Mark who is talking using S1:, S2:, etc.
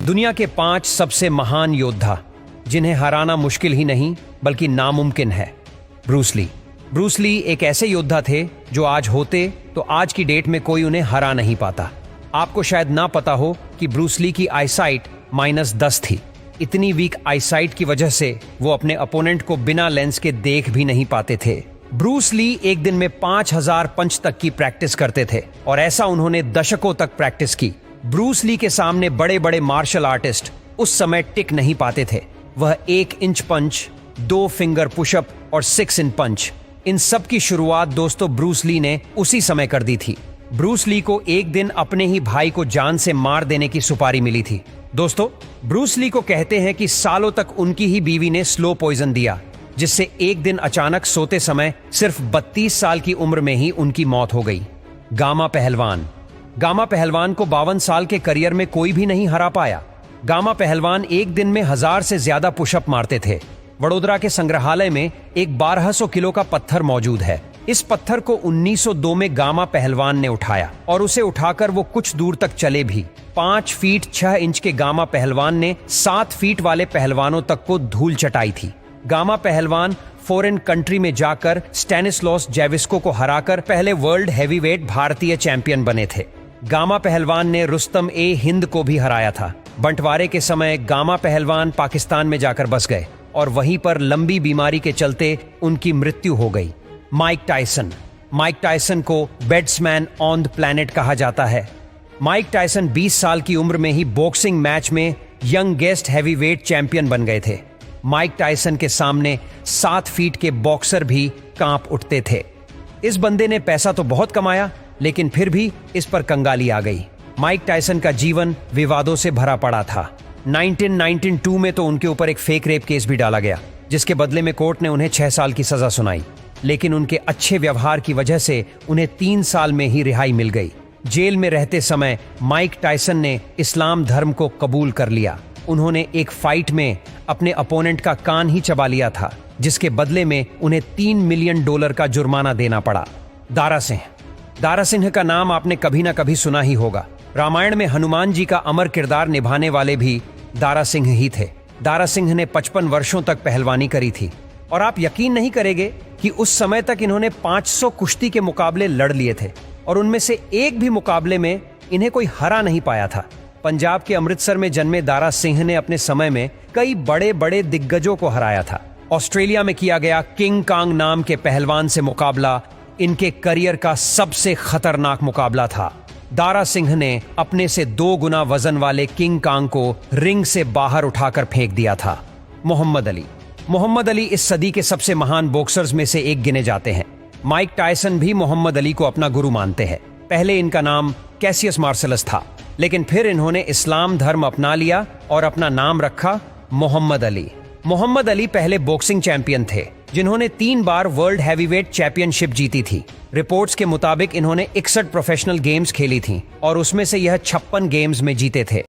S1: दुनिया के 5 सबसे महान योद्धा जिन्हें हराना मुश्किल ही नहीं बल्कि नामुमकिन है। Bruce Lee. ब्रूस ली एक ऐसे योद्धा थे जो आज होते तो आज की डेट में कोई उन्हें हरा नहीं पाता। आपको शायद ना पता हो कि ब्रूस ली की आईसाइट -10 थी। इतनी वीक आईसाइट की वजह से वो अपने अपोनेंट को बिना लेंस के देख भी नहीं पाते थे। ब्रूस ली एक दिन में 5000 पंच तक की प्रैक्टिस करते थे और ऐसा उन्होंने दशकों तक प्रैक्टिस की। ब्रूस ली के सामने बड़े बड़े मार्शल आर्टिस्ट उस समय टिक नहीं पाते थे। वह 1 इंच पंच, 2 फिंगर पुशअप और 6 इन पंच, इन सब की शुरुआत दोस्तों ब्रूस ली ने उसी समय कर दी थी। ब्रूस ली को एक दिन अपने ही भाई को जान से मार देने की सुपारी मिली थी। दोस्तों, ब्रूस ली को कहते हैं कि सालों तक उनकी ही बीवी ने स्लो पॉइजन दिया, जिससे एक दिन अचानक सोते समय सिर्फ 32 साल की उम्र में ही उनकी मौत हो गई। गामा पहलवान। गामा पहलवान को 52 साल के करियर में कोई भी नहीं हरा पाया। गामा पहलवान एक दिन में 1000 से ज्यादा पुशअप मारते थे। वडोदरा के संग्रहालय में एक 1200 किलो का पत्थर मौजूद है। इस पत्थर को 1902 में गामा पहलवान ने उठाया और उसे उठाकर वो कुछ दूर तक चले भी। 5 फीट 6 इंच के गामा पहलवान ने 7 फीट वाले पहलवानों तक को धूल चटाई थी। गामा पहलवान फॉरेन कंट्री में जाकर स्टैनिस्लॉस जेविस्को को हराकर पहले वर्ल्ड हैवीवेट भारतीय चैंपियन बने थे। गामा पहलवान ने रुस्तम ए हिंद को भी हराया था। बंटवारे के समय गामा पहलवान पाकिस्तान में जाकर बस गए और वहीं पर लंबी बीमारी के चलते उनकी मृत्यु हो गई। Mike Tyson. माइक टायसन को बैट्समैन ऑन द प्लैनेट कहा जाता है। माइक टायसन 20 साल की उम्र में ही बॉक्सिंग मैच में यंगेस्ट हैवीवेट चैंपियन बन गए थे। माइक टायसन के सामने 7 फीट के बॉक्सर भी कांप उठते थे। इस बंदे ने पैसा तो बहुत कमाया, लेकिन फिर भी इस पर कंगाली आ गई। माइक टायसन का जीवन विवादों से भरा पड़ा था। 1992 में तो उनके ऊपर एक फेक रेप केस भी डाला गया, जिसके बदले में कोर्ट ने उन्हें 6 साल की सजा सुनाई। लेकिन उनके अच्छे व्यवहार की वजह से उन्हें 3 साल में ही रिहाई मिल गई। जेल में रहते समय माइक टायसन ने इस्लाम धर्म को कबूल कर लिया। उन्होंने एक फाइट में अपने अपोनेंट का कान ही चबा लिया था, जिसके बदले में उन्हें $3 मिलियन का जुर्माना देना पड़ा। दारा सिंह। दारा सिंह का नाम आपने कभी ना कभी सुना ही होगा। रामायण में हनुमान जी का अमर किरदार निभाने वाले भी दारा सिंह ही थे। दारा सिंह ने 55 वर्षों तक पहलवानी करी थी और आप यकीन नहीं करेंगे कि उस समय तक इन्होंने 500 कुश्ती के मुकाबले लड़ लिए थे और उनमें से एक भी मुकाबले में इन्हें कोई हरा नहीं पाया था। पंजाब के अमृतसर में जन्मे दारा सिंह ने अपने समय में कई बड़े बड़े दिग्गजों को हराया था। ऑस्ट्रेलिया में किया गया किंग कांग नाम के पहलवान से मुकाबला इनके करियर का सबसे खतरनाक मुकाबला था। दारा सिंह ने अपने से 2 गुना वजन वाले किंग कांग को रिंग से बाहर उठाकर फेंक दिया था। मोहम्मद अली। मोहम्मद अली इस सदी के सबसे महान बॉक्सर्स में से एक गिने जाते हैं। माइक टायसन भी मोहम्मद अली को अपना गुरु मानते हैं। पहले इनका नाम कैसियस मार्सेलस था, लेकिन फिर इन्होंने इस्लाम धर्म अपना लिया और अपना नाम रखा मोहम्मद अली। मोहम्मद अली पहले बॉक्सिंग चैंपियन थे, जिन्होंने 3 बार वर्ल्ड हैवीवेट चैंपियनशिप जीती थी। रिपोर्ट्स के मुताबिक इन्होंने 61 प्रोफेशनल गेम्स खेली थी और उसमें से यह 56 गेम्स में जीते थे।